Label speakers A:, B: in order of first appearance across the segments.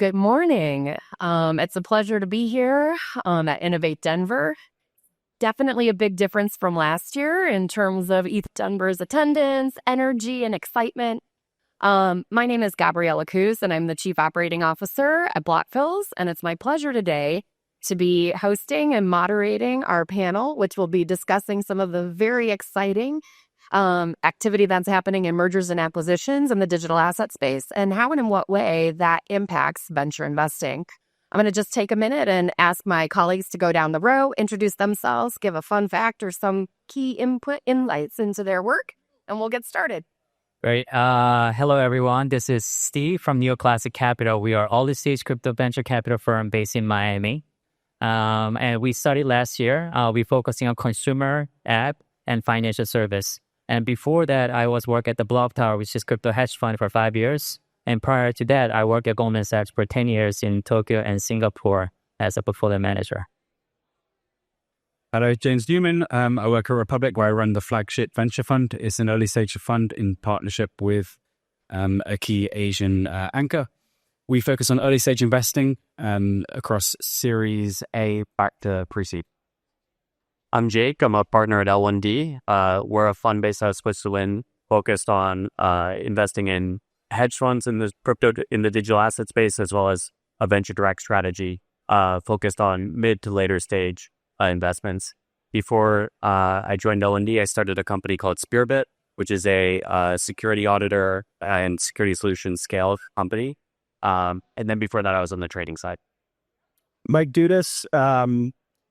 A: good morning. It's a pleasure to be here at InnovateDenver. Definitely a big difference from last year in terms of Denver's attendance, energy, and excitement. My name is Gabriella Kusz, and I'm the Chief Operating Officer at Blockfills, and it's my pleasure today to be hosting and moderating our panel, which will be discussing some of the very exciting activity that's happening in mergers and acquisitions in the digital asset space, and how and in what way that impacts venture investing. I'm going to just take a minute and ask my colleagues to go down the row, introduce themselves, give a fun fact or some key insights into their work, and we'll get started.
B: Great. Hello, everyone. This is Steve from Neoclassic Capital. We are early-stage crypto venture capital firm based in Miami. And we started last year. We're focusing on consumer, app, and financial service. And before that, I was working at the Block Tower, which is crypto hedge fund, for 5 years. And prior to that, I worked at Goldman Sachs for 10 years in Tokyo and Singapore as a portfolio manager.
C: Hello, James Newman. I work at Republic, where I run the flagship venture fund. It's an early stage fund in partnership with a key Asian anchor. We focus on early stage investing across Series A back to pre-seed.
D: I'm Jake. I'm a partner at L1D. We're a fund based out of Switzerland, focused on investing in hedge funds in the crypto, in the digital asset space, as well as a venture direct strategy focused on mid to later stage investments. Before I joined L1D, I started a company called Spearbit, which is a security auditor and security solutions scale company. And then before that, I was on the trading side.
E: Mike Dudas,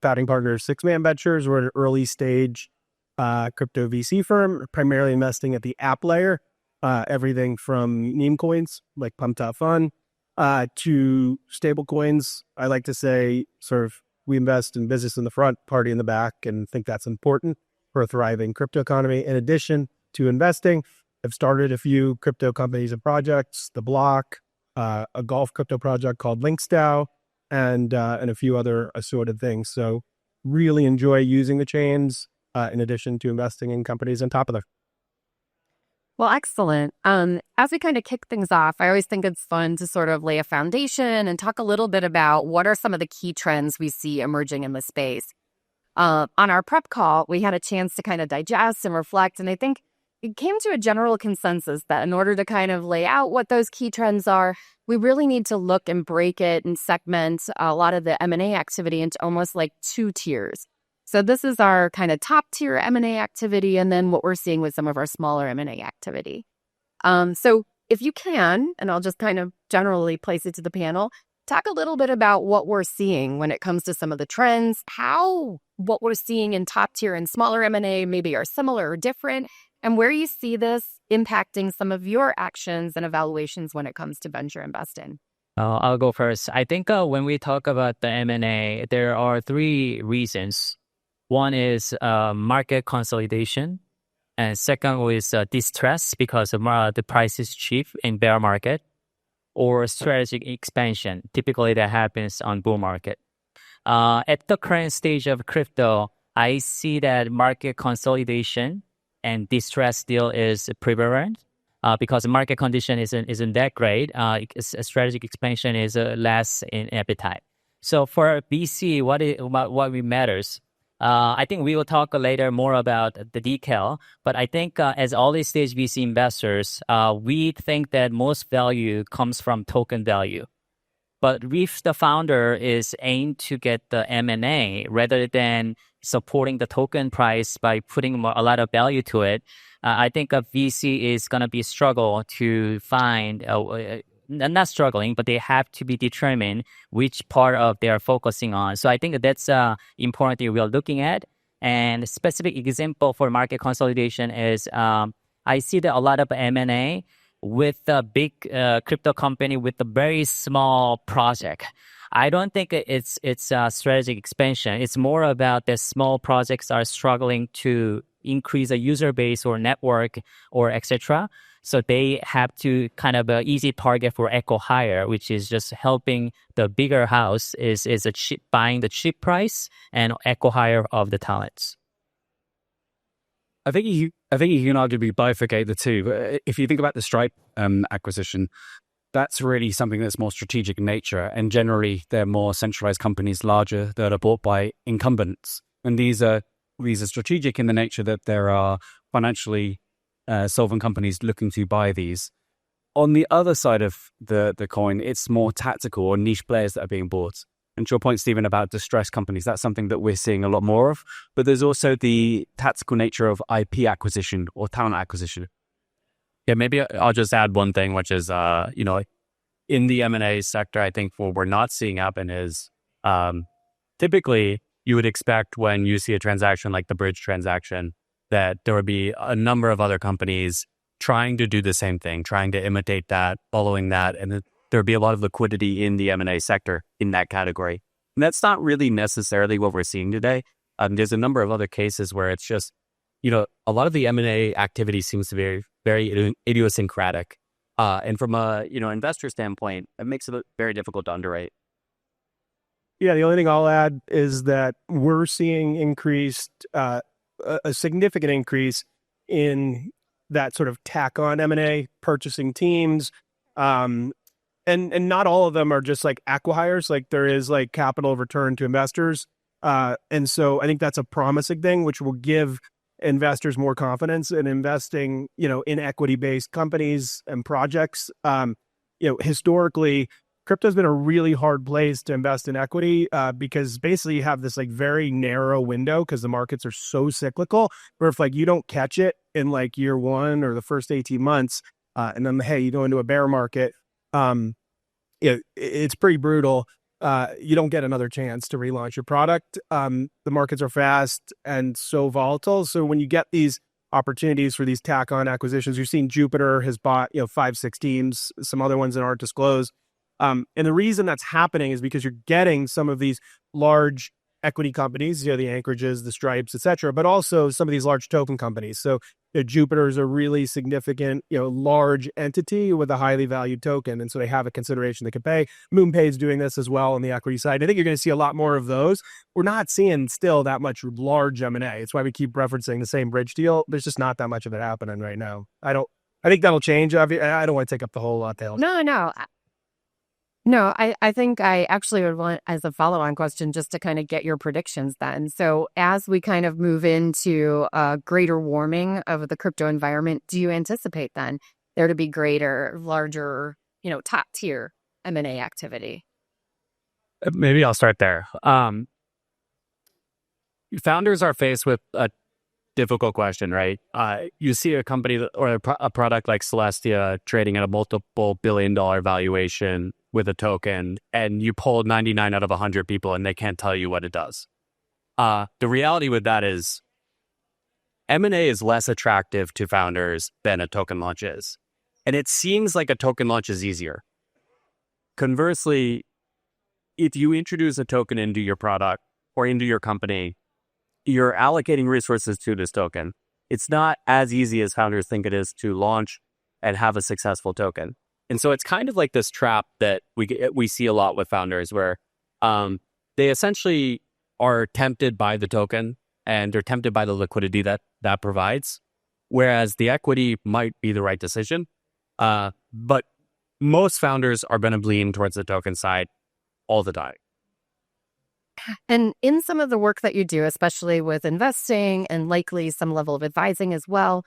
E: founding partner of Six Man Ventures. We're an early stage crypto VC firm, primarily investing at the app layer, everything from meme coins like Pump.Fun to stable coins. I like to say sort of we invest in business in the front, party in the back, and think that's important for a thriving crypto economy. In addition to investing, I've started a few crypto companies and projects, The Block, a golf crypto project called Lynch, and a few other assorted things. So really enjoy using the chains in addition to investing in companies on top of them.
A: Well, excellent. As we kind of kick things off, I always think it's fun to sort of lay a foundation and talk a little bit about what are some of the key trends we see emerging in the space. On our prep call, we had a chance to kind of digest and reflect, and I think it came to a general consensus that in order to kind of lay out what those key trends are, we really need to look and break it and segment a lot of the M&A activity into almost like two tiers. So this is our kind of top tier M&A activity, and then what we're seeing with some of our smaller M&A activity. So if you can, and I'll just kind of generally place it to the panel, talk a little bit about what we're seeing when it comes to some of the trends, how what we're seeing in top tier and smaller M&A maybe are similar or different, and where you see this impacting some of your actions and evaluations when it comes to venture investing.
B: I'll go first. I think when we talk about the M&A, there are three reasons. One is market consolidation, and second is distress because the price is cheap in bear market, or strategic expansion. Typically, that happens on bull market. At the current stage of crypto, I see that market consolidation and distress deal is prevalent because the market condition isn't that great. Strategic expansion is less in appetite. So for VC, what matters? I think we will talk later more about the detail, but I think as early stage VC investors, we think that most value comes from token value. But if the founder is aimed to get the M&A rather than supporting the token price by putting a lot of value to it, I think a VC is going to be struggle to find not struggling, but they have to be determined which part of they are focusing on. So I think that's important thing we are looking at. And a specific example for market consolidation is I see that a lot of M&A with a big crypto company with a very small project. I don't think it's a strategic expansion. It's more about the small projects are struggling to increase a user base or network or etc. So they have to kind of an easy target for echo hire, which is just helping the bigger house is a cheap, buying the cheap price and echo hire of the talents.
C: I think you can arguably bifurcate the two. If you think about the Stripe acquisition, that's really something that's more strategic in nature. And generally, they're more centralized companies, larger, that are bought by incumbents. And these are strategic in the nature that there are financially solvent companies looking to buy these. On the other side of the coin, it's more tactical or niche players that are being bought. And to your point, Stephen, about distressed companies, that's something that we're seeing a lot more of. But there's also the tactical nature of IP acquisition or talent acquisition.
D: Yeah, maybe I'll just add one thing, which is, in the M&A sector, I think what we're not seeing happen is typically you would expect when you see a transaction like the bridge transaction that there would be a number of other companies trying to do the same thing, trying to imitate that, following that, and there'd be a lot of liquidity in the M&A sector in that category. And that's not really necessarily what we're seeing today. There's a number of other cases where it's just, a lot of the M&A activity seems to be very idiosyncratic. And from a, investor standpoint, it makes it very difficult to underwrite.
E: Yeah, the only thing I'll add is that we're seeing a significant increase in that sort of tack-on M&A purchasing teams. And not all of them are just like acqui-hires, like there is like capital return to investors. And so I think that's a promising thing, which will give investors more confidence in investing, in equity-based companies and projects. Historically, crypto's been a really hard place to invest in equity because basically you have this like very narrow window because the markets are so cyclical, where if like you don't catch it in like year one or the first 18 months, and then, hey, you go into a bear market, it's pretty brutal. You don't get another chance to relaunch your product. The markets are fast and so volatile. So when you get these opportunities for these tack-on acquisitions, you're seeing Jupiter has bought, 5-6 teams, some other ones that aren't disclosed. And the reason that's happening is because you're getting some of these large equity companies, the Anchorages, the Stripes, et cetera, but also some of these large token companies. So Jupiter is a really significant, large entity with a highly valued token. And so they have a consideration they could pay. MoonPay is doing this as well on the equity side. I think you're going to see a lot more of those. We're not seeing still that much large M&A. It's why we keep referencing the same bridge deal. There's just not that much of it happening right now. I think that'll change. I don't want to take up the whole tail.
A: No, I think I actually would want, as a follow-on question, just to kind of get your predictions then. So as we kind of move into a greater warming of the crypto environment, do you anticipate then there to be greater, larger, top-tier M&A activity?
D: Maybe I'll start there. Founders are faced with a difficult question, right? You see a company or a product like Celestia trading at a multiple billion-dollar valuation with a token, and you poll 99 out of 100 people and they can't tell you what it does. The reality with that is M&A is less attractive to founders than a token launch is. And it seems like a token launch is easier. Conversely, if you introduce a token into your product or into your company, you're allocating resources to this token. It's not as easy as founders think it is to launch and have a successful token. And so it's kind of like this trap that we see a lot with founders where they essentially are tempted by the token and they're tempted by the liquidity that provides, whereas the equity might be the right decision. But most founders are going to lean towards the token side all the time.
A: And in some of the work that you do, especially with investing and likely some level of advising as well,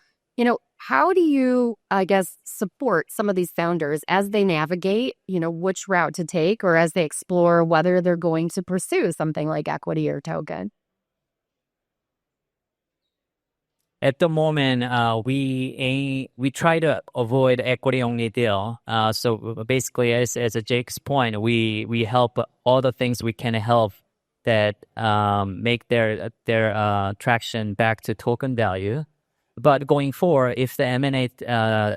A: how do you, I guess, support some of these founders as they navigate, which route to take or as they explore whether they're going to pursue something like equity or token?
B: At the moment, we try to avoid equity-only deal. So basically, as Jake's point, we help all the things we can help that make their traction back to token value. But going forward, if the M&A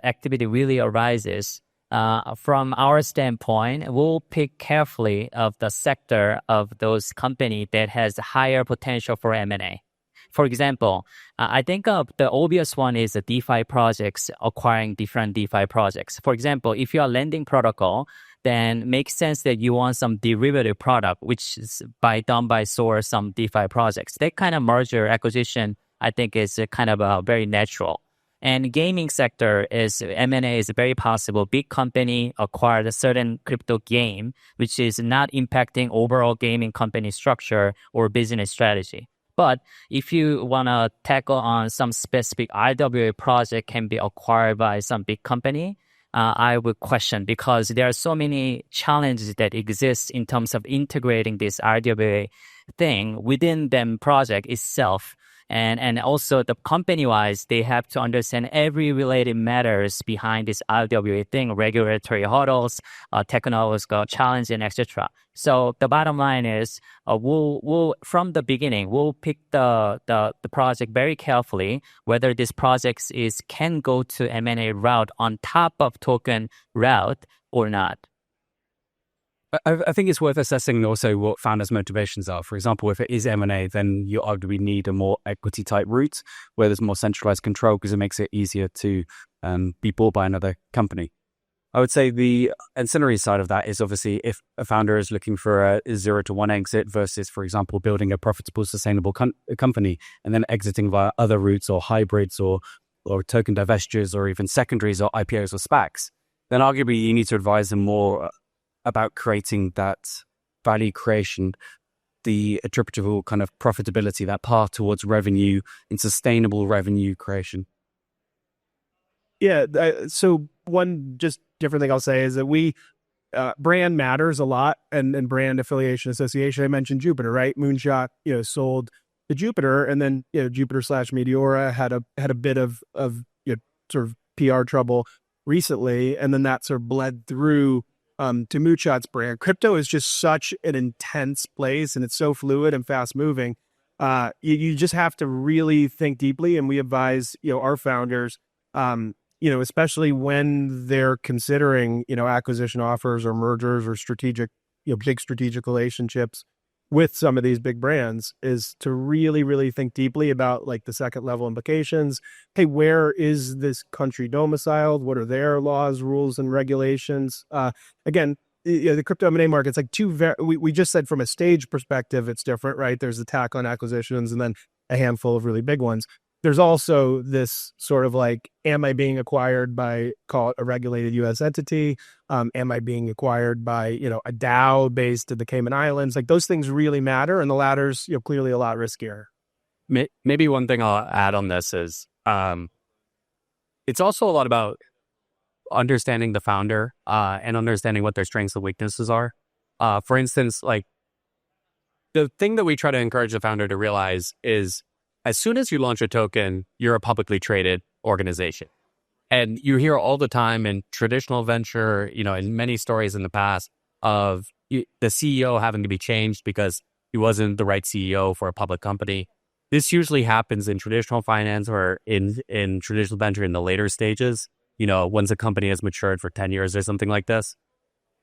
B: activity really arises, from our standpoint, we'll pick carefully of the sector of those company that has higher potential for M&A. For example, I think the obvious one is the DeFi projects acquiring different DeFi projects. For example, if you are lending protocol, then it makes sense that you want some derivative product, which is done by source some DeFi projects. That kind of merger acquisition, I think, is kind of very natural. And gaming sector is M&A is very possible. Big company acquired a certain crypto game, which is not impacting overall gaming company structure or business strategy. But if you want to tackle on some specific RWA project can be acquired by some big company, I would question because there are so many challenges that exist in terms of integrating this RWA thing within them project itself. And also the company-wise, they have to understand every related matters behind this RWA thing, regulatory hurdles, technological challenge, and etc. So the bottom line is, we'll from the beginning, we'll pick the project very carefully, whether this project can go to M&A route on top of token route or not.
C: I think it's worth assessing also what founders' motivations are. For example, if it is M&A, then you arguably need a more equity-type route where there's more centralized control because it makes it easier to be bought by another company. I would say the ancillary side of that is obviously if a founder is looking for a 0 to 1 exit versus, for example, building a profitable, sustainable company and then exiting via other routes or hybrids or token divestitures or even secondaries or IPOs or SPACs, then arguably you need to advise them more about creating that value creation, the attributable kind of profitability, that path towards revenue and sustainable revenue creation.
E: Yeah. So one just different thing I'll say is that brand matters a lot and brand affiliation association. I mentioned Jupiter, right? Moonshot, sold to Jupiter, and then Jupiter/Meteora had a bit of sort of PR trouble recently, and then that sort of bled through to Moonshot's brand. Crypto is just such an intense place, and it's so fluid and fast moving. You just have to really think deeply, and we advise our founders, especially when they're considering acquisition offers or mergers or big strategic relationships with some of these big brands, is to really, really think deeply about like the second level implications. Hey, where is this country domiciled? What are their laws, rules, and regulations? Again, the crypto M&A market's like we just said from a stage perspective, it's different, right? There's the tack on acquisitions and then a handful of really big ones. There's also this sort of like, am I being acquired by, call it a regulated U.S. entity? Am I being acquired by, a DAO based in the Cayman Islands? Like those things really matter. And the latter's, clearly a lot riskier.
D: Maybe one thing I'll add on this is it's also a lot about understanding the founder and understanding what their strengths and weaknesses are. For instance, like the thing that we try to encourage the founder to realize is as soon as you launch a token, you're a publicly traded organization. And you hear all the time in traditional venture, in many stories in the past of the CEO having to be changed because he wasn't the right CEO for a public company. This usually happens in traditional finance or in traditional venture in the later stages, once a company has matured for 10 years or something like this.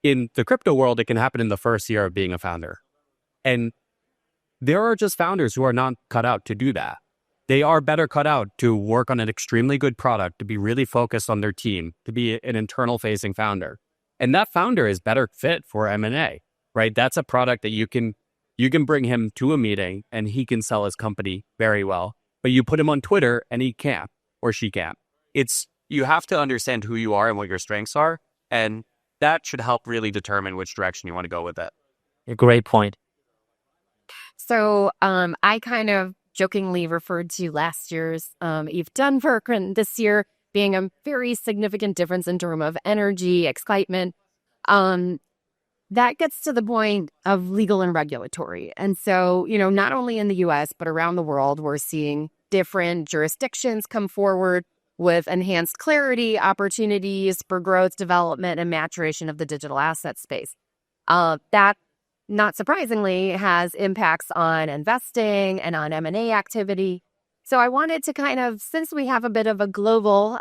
D: In the crypto world, it can happen in the first year of being a founder. And there are just founders who are not cut out to do that. They are better cut out to work on an extremely good product, to be really focused on their team, to be an internal facing founder. And that founder is better fit for M&A, right? That's a product that you can bring him to a meeting and he can sell his company very well, but you put him on Twitter and he can't or she can't. You have to understand who you are and what your strengths are. And that should help really determine which direction you want to go with it.
B: A great point.
A: So I kind of jokingly referred to last year's InnovateDenver and this year being a very significant difference in terms of energy, excitement. That gets to the point of legal and regulatory. And so, not only in the US, but around the world, we're seeing different jurisdictions come forward with enhanced clarity, opportunities for growth, development, and maturation of the digital asset space. That, not surprisingly, has impacts on investing and on M&A activity. So I wanted to kind of, since we have a bit of a global,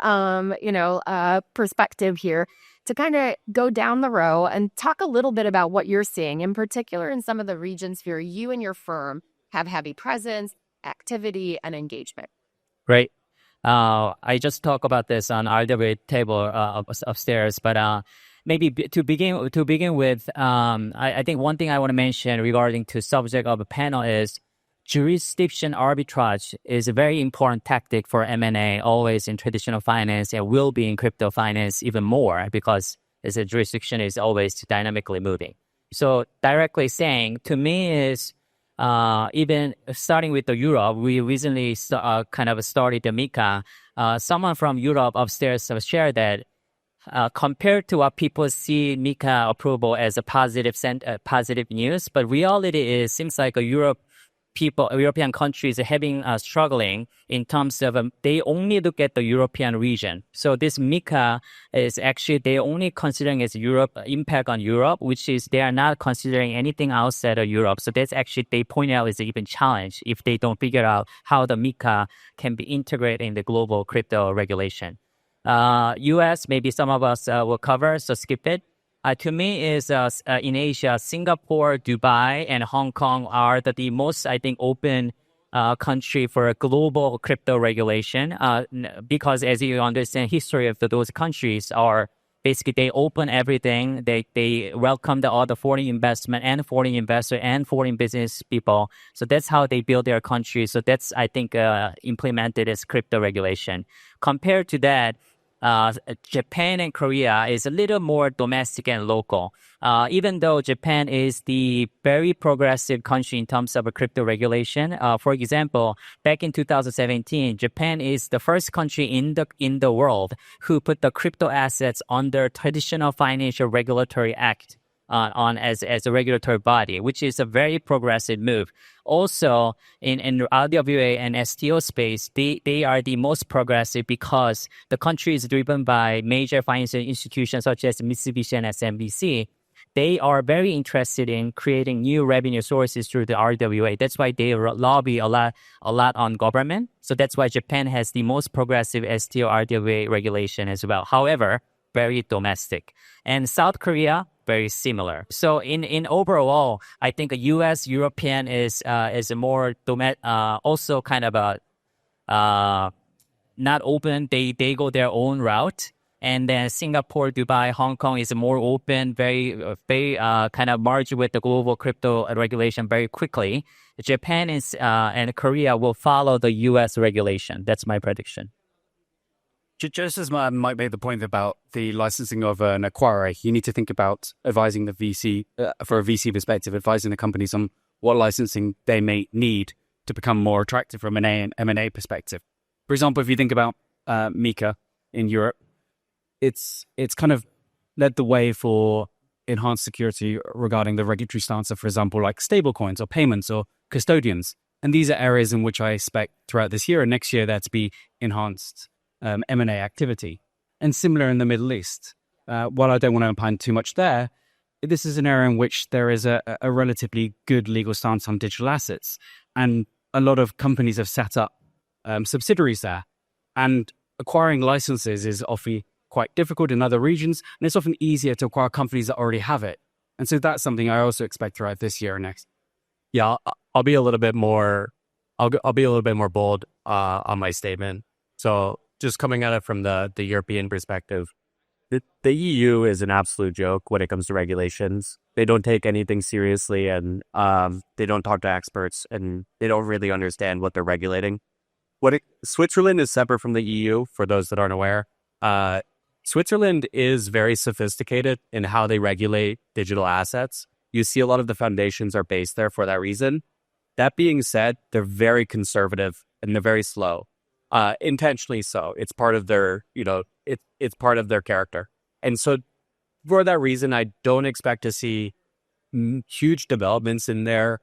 A: perspective here, to kind of go down the row and talk a little bit about what you're seeing, in particular in some of the regions where you and your firm have heavy presence, activity, and engagement.
B: Great. I just talked about this on RWA table upstairs, but maybe to begin with, I think one thing I want to mention regarding to subject of a panel is jurisdiction arbitrage is a very important tactic for M&A, always in traditional finance, and will be in crypto finance even more because as a jurisdiction is always dynamically moving. So directly saying, to me is even starting with the Europe, we recently kind of started the MiCA. Someone from Europe upstairs shared that compared to what people see MiCA approval as a positive news, but reality is seems like European countries are having struggling in terms of they only look at the European region. So this MiCA is actually they only considering as Europe impact on Europe, which is they are not considering anything outside of Europe. So that's actually they point out is even challenge if they don't figure out how the MiCA can be integrated in the global crypto regulation. US, maybe some of us will cover, so skip it. To me, is in Asia, Singapore, Dubai, and Hong Kong are the most, I think, open country for a global crypto regulation. Because as you understand, history of those countries are basically they open everything. They welcome all the foreign investment and foreign investor and foreign business people. So that's how they build their country. So that's, I think, implemented as crypto regulation. Compared to that, Japan and Korea is a little more domestic and local. Even though Japan is the very progressive country in terms of a crypto regulation. For example, back in 2017, Japan is the first country in the world who put the crypto assets under traditional financial regulatory act. As a regulatory body, which is a very progressive move. Also, in RWA and STO space, they are the most progressive because the country is driven by major financial institutions such as Mitsubishi and SMBC. They are very interested in creating new revenue sources through the RWA. That's why they lobby a lot on government. So that's why Japan has the most progressive STO RWA regulation as well. However, very domestic. And South Korea, very similar. So in overall, I think a U.S. European is a more also kind of not open. They go their own route. And then Singapore, Dubai, Hong Kong is more open, very kind of merge with the global crypto regulation very quickly. Japan and Korea will follow the U.S. regulation. That's my prediction.
C: Just as Mike made the point about the licensing of an acquirer, you need to think about advising the VC, for a VC perspective, advising the companies on what licensing they may need to become more attractive from an M&A perspective. For example, if you think about MiCA in Europe, it's kind of led the way for enhanced security regarding the regulatory stance of, for example, like stablecoins or payments or custodians. And these are areas in which I expect throughout this year and next year there to be enhanced M&A activity. And similar in the Middle East. While I don't want to opine too much there, this is an area in which there is a relatively good legal stance on digital assets. And a lot of companies have set up subsidiaries there. And acquiring licenses is often quite difficult in other regions. And it's often easier to acquire companies that already have it. And so that's something I also expect throughout this year and next.
D: Yeah, I'll be a little bit more bold on my statement. So just coming at it from the European perspective, the EU is an absolute joke when it comes to regulations. They don't take anything seriously, and they don't talk to experts, and they don't really understand what they're regulating. Switzerland is separate from the EU, for those that aren't aware. Switzerland is very sophisticated in how they regulate digital assets. You see a lot of the foundations are based there for that reason. That being said, they're very conservative and they're very slow. Intentionally so. It's part of their, it's part of their character. And so for that reason, I don't expect to see huge developments in there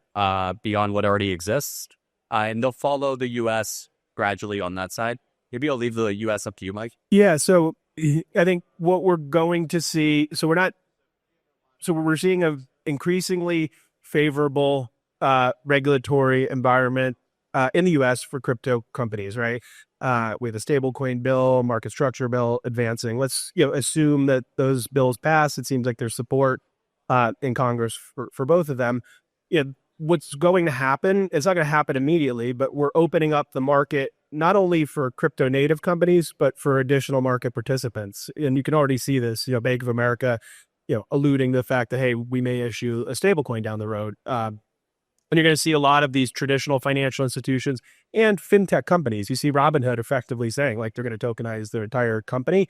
D: beyond what already exists. And they'll follow the U.S. gradually on that side. Maybe I'll leave the U.S. up to you, Mike.
E: Yeah, so I think what we're going to see, we're seeing an increasingly favorable regulatory environment in the U.S. for crypto companies, right? With a stablecoin bill, market structure bill advancing. Let's assume that those bills pass. It seems like there's support in Congress for both of them. What's going to happen? It's not going to happen immediately, but we're opening up the market not only for crypto native companies, but for additional market participants. And you can already see this. Bank of America, alluding to the fact that hey, we may issue a stablecoin down the road. And you're going to see a lot of these traditional financial institutions and fintech companies. You see Robinhood effectively saying like they're going to tokenize their entire company.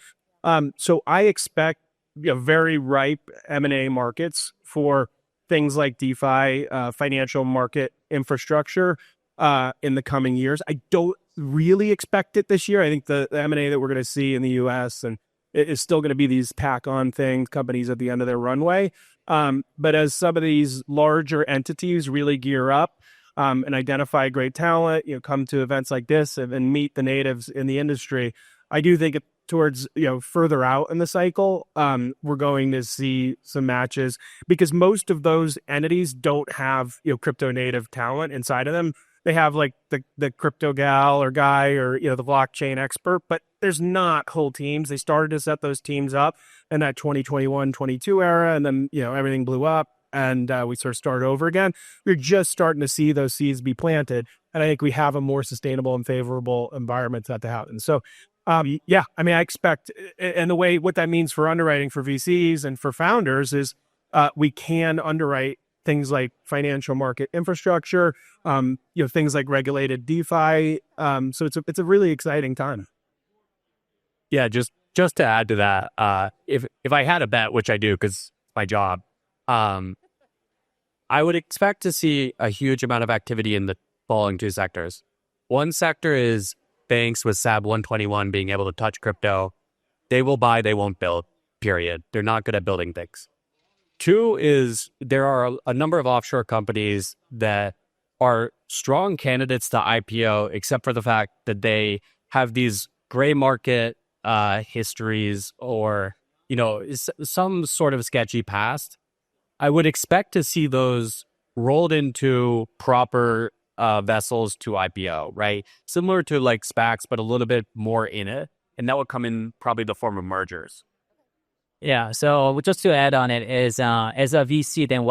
E: So I expect very ripe M&A markets for things like DeFi, financial market infrastructure in the coming years. I don't really expect it this year. I think the M&A that we're going to see in the U.S. and it is still going to be these pack-on things, companies at the end of their runway. But as some of these larger entities really gear up and identify great talent, come to events like this and meet the natives in the industry, I do think towards further out in the cycle, we're going to see some matches because most of those entities don't have crypto native talent inside of them. They have like the crypto gal or guy or the blockchain expert, but there's not whole teams. They started to set those teams up in that 2021-22 era, and then everything blew up, and we sort of started over again. We're just starting to see those seeds be planted, and I think we have a more sustainable and favorable environment for that to happen. So, I expect, and the way what that means for underwriting for VCs and for founders is we can underwrite things like financial market infrastructure, things like regulated DeFi. So it's a really exciting time.
D: Yeah, just to add to that, if I had a bet, which I do because it's my job, I would expect to see a huge amount of activity in the following two sectors. One sector is banks with SAB 121 being able to touch crypto. They will buy, they won't build, period. They're not good at building things. Two is there are a number of offshore companies that are strong candidates to IPO, except for the fact that they have these gray market histories or, some sort of sketchy past. I would expect to see those rolled into proper vessels to IPO, right? Similar to like SPACs, but a little bit more in it. And that would come in probably the form of mergers.
B: Yeah. So just to add on it is, as a VC, then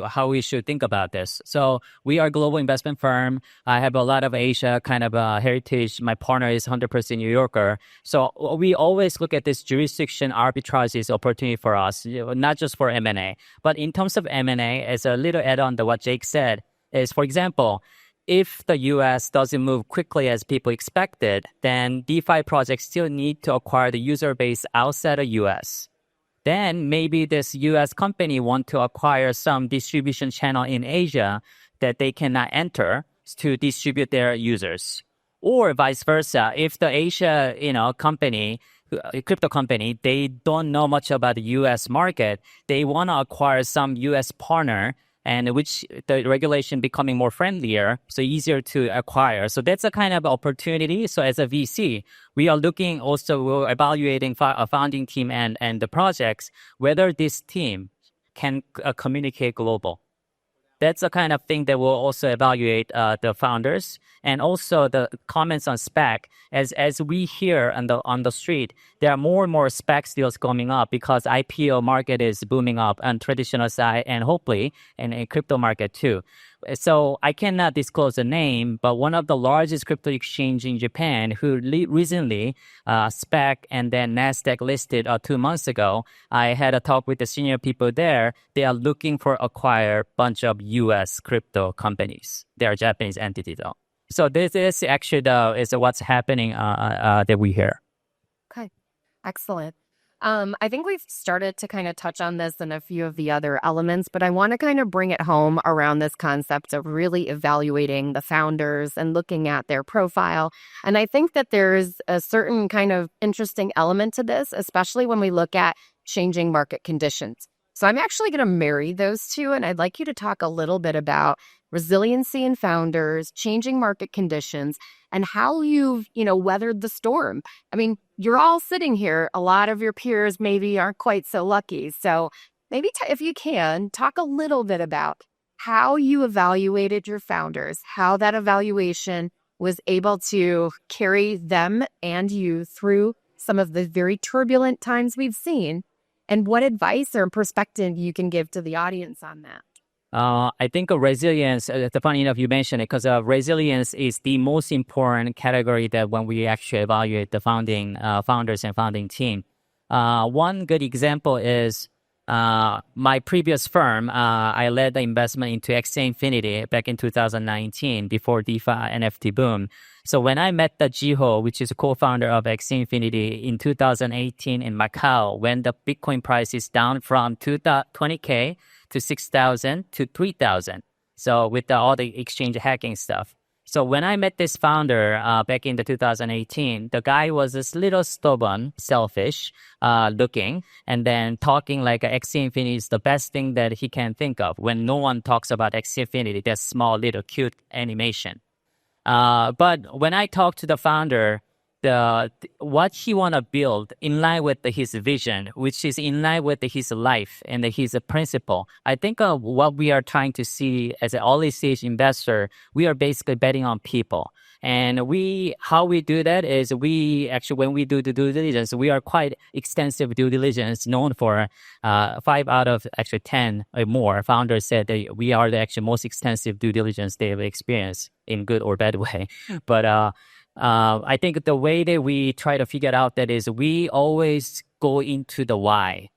B: how we should think about this. So we are a global investment firm. I have a lot of Asia kind of heritage. My partner is 100% New Yorker. So we always look at this jurisdiction arbitrage is opportunity for us, not just for M&A, but in terms of M&A, as a little add on to what Jake said is, for example, if the U.S. doesn't move quickly as people expected, then DeFi projects still need to acquire the user base outside of U.S. Then maybe this U.S. company want to acquire some distribution channel in Asia that they cannot enter to distribute their users. Or vice versa, if the Asia, company, crypto company, they don't know much about the U.S. market, they want to acquire some U.S. partner and which the regulation becoming more friendlier, so easier to acquire. So that's a kind of opportunity. So as a VC, we are looking also, we're evaluating a founding team and the projects, whether this team can communicate global. That's the kind of thing that we'll also evaluate the founders and also the comments on SPAC. As we hear on the street, there are more and more SPAC deals coming up because IPO market is booming up on traditional side and hopefully in a crypto market too. So I cannot disclose the name, but one of the largest crypto exchange in Japan who recently SPAC and then NASDAQ listed 2 months ago, I had a talk with the senior people there. They are looking for acquire bunch of U.S. crypto companies. They are Japanese entity though. So this is actually is what's happening that we hear.
A: Okay, excellent. I think we've started to kind of touch on this and a few of the other elements, but I want to kind of bring it home around this concept of really evaluating the founders and looking at their profile. And I think that there's a certain kind of interesting element to this, especially when we look at changing market conditions. So I'm actually going to marry those two, and I'd like you to talk a little bit about resiliency in founders, changing market conditions, and how you've, weathered the storm. I mean, you're all sitting here. A lot of your peers maybe aren't quite so lucky. So maybe if you can, talk a little bit about how you evaluated your founders, how that evaluation was able to carry them and you through some of the very turbulent times we've seen, and what advice or perspective you can give to the audience on that.
B: I think resilience, it's funny enough you mentioned it, because resilience is the most important category that when we actually evaluate the founders and founding team. One good example is My previous firm, I led the investment into Axie Infinity back in 2019 before DeFi NFT boom. So when I met the Jiho, which is a co-founder of Axie Infinity in 2018 in Macau, when the Bitcoin price is down from 20K to 6,000 to 3,000. So with all the exchange hacking stuff. So when I met this founder back in the 2018, the guy was this little stubborn, selfish looking, and then talking like Axie Infinity is the best thing that he can think of. When no one talks about Axie Infinity, that small little cute animation. But when I talked to the founder, what he want to build in line with his vision, which is in line with his life and his principle. I think what we are trying to see as an early stage investor, we are basically betting on people. And how we do that is when we do the due diligence, we are quite extensive due diligence, known for 5 out of 10 or more founders said that we are the most extensive due diligence they've experienced in good or bad way. But I think the way that we try to figure out that is we always go into the why.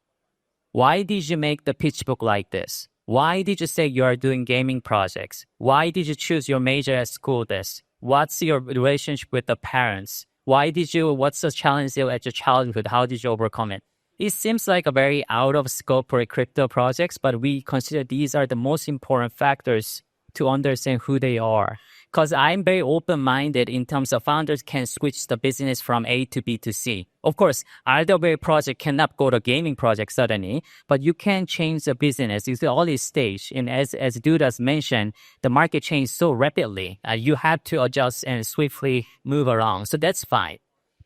B: Why did you make the pitch book like this? Why did you say you are doing gaming projects? Why did you choose your major at school this? What's your relationship with the parents? What's the challenge at your childhood? How did you overcome it? It seems like a very out of scope for crypto projects, but we consider these are the most important factors to understand who they are. Because I'm very open-minded in terms of founders can switch the business from A to B to C. Of course, RWA project cannot go to gaming project suddenly, but you can change the business. It's the early stage. And as Dudas mentioned, the market changes so rapidly. You have to adjust and swiftly move around. So that's fine.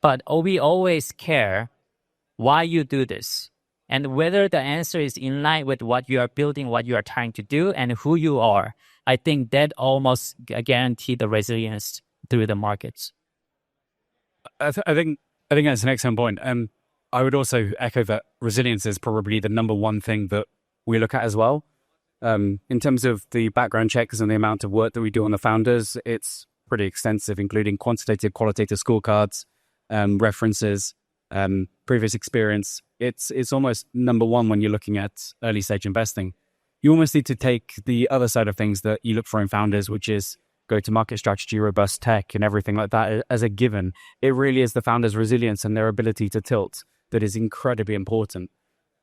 B: But we always care why you do this and whether the answer is in line with what you are building, what you are trying to do, and who you are. I think that almost guarantee the resilience through the markets.
C: I think that's an excellent point. I would also echo that resilience is probably the number one thing that we look at as well. In terms of the background checks and the amount of work that we do on the founders, it's pretty extensive, including quantitative, qualitative scorecards, references, previous experience. It's almost number one when you're looking at early stage investing. You almost need to take the other side of things that you look for in founders, which is go-to-market strategy, robust tech, and everything like that as a given. It really is the founder's resilience and their ability to tilt that is incredibly important.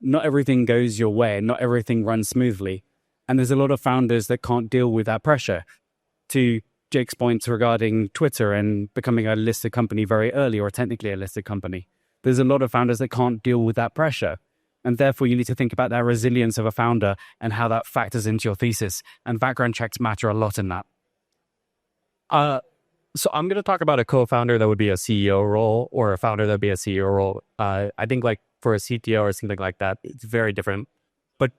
C: Not everything goes your way. Not everything runs smoothly. And there's a lot of founders that can't deal with that pressure. To Jake's points regarding Twitter and becoming a listed company very early, or technically a listed company, there's a lot of founders that can't deal with that pressure. And therefore, you need to think about that resilience of a founder and how that factors into your thesis. And background checks matter a lot in that.
D: So I'm going to talk about a co-founder that would be a CEO role, or a founder that would be a CEO role. I think like for a CTO or something like that, it's very different. But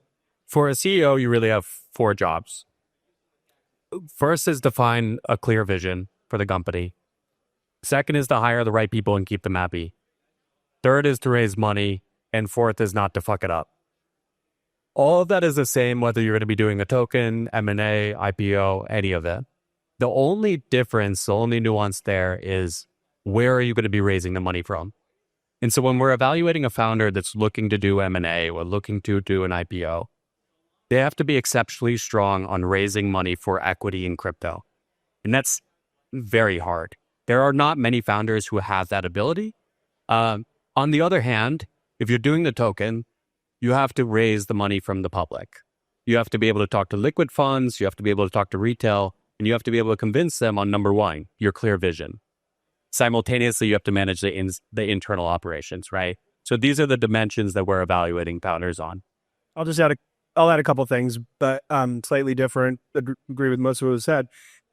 D: for a CEO, you really have 4 jobs. First is define a clear vision for the company. Second is to hire the right people and keep them happy. Third is to raise money. And fourth is not to fuck it up. All of that is the same whether you're going to be doing a token, M&A, IPO, any of that. The only difference, the only nuance there is where are you going to be raising the money from? And so when we're evaluating a founder that's looking to do M&A or looking to do an IPO, they have to be exceptionally strong on raising money for equity in crypto. And that's very hard. There are not many founders who have that ability. On the other hand, if you're doing the token, you have to raise the money from the public. You have to be able to talk to liquid funds, you have to be able to talk to retail, and you have to be able to convince them on number one, your clear vision. Simultaneously, you have to manage the internal operations, right? So these are the dimensions that we're evaluating founders on.
E: I'll add a couple things, but slightly different. Agree with most of what was said.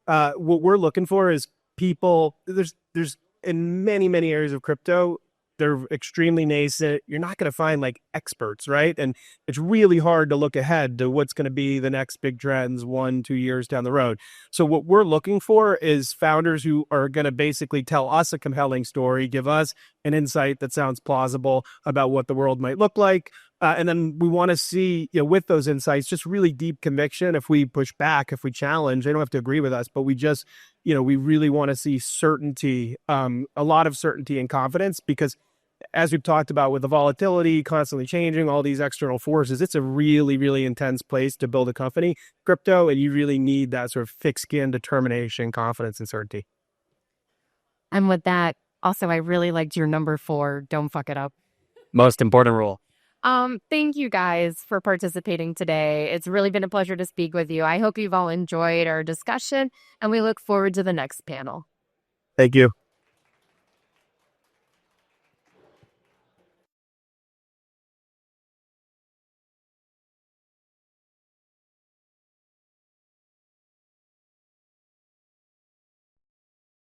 E: What we're looking for is people. There's in many areas of crypto, they're extremely nascent. You're not going to find like experts, right? And it's really hard to look ahead to what's going to be the next big trends 1-2 years down the road. So what we're looking for is founders who are going to basically tell us a compelling story, give us an insight that sounds plausible about what the world might look like. And then we want to see, with those insights, just really deep conviction. If we push back, if we challenge, they don't have to agree with us, but we just, we really want to see certainty, a lot of certainty and confidence, because as we've talked about with the volatility constantly changing, all these external forces, it's a really, really intense place to build a company, crypto, and you really need that sort of thick skin, determination, confidence, and certainty.
A: And with that, also, I really liked your number 4, don't fuck it up.
D: Most important rule.
A: Thank you guys for participating today. It's really been a pleasure to speak with you. I hope you've all enjoyed our discussion, and we look forward to the next panel.
E: Thank you.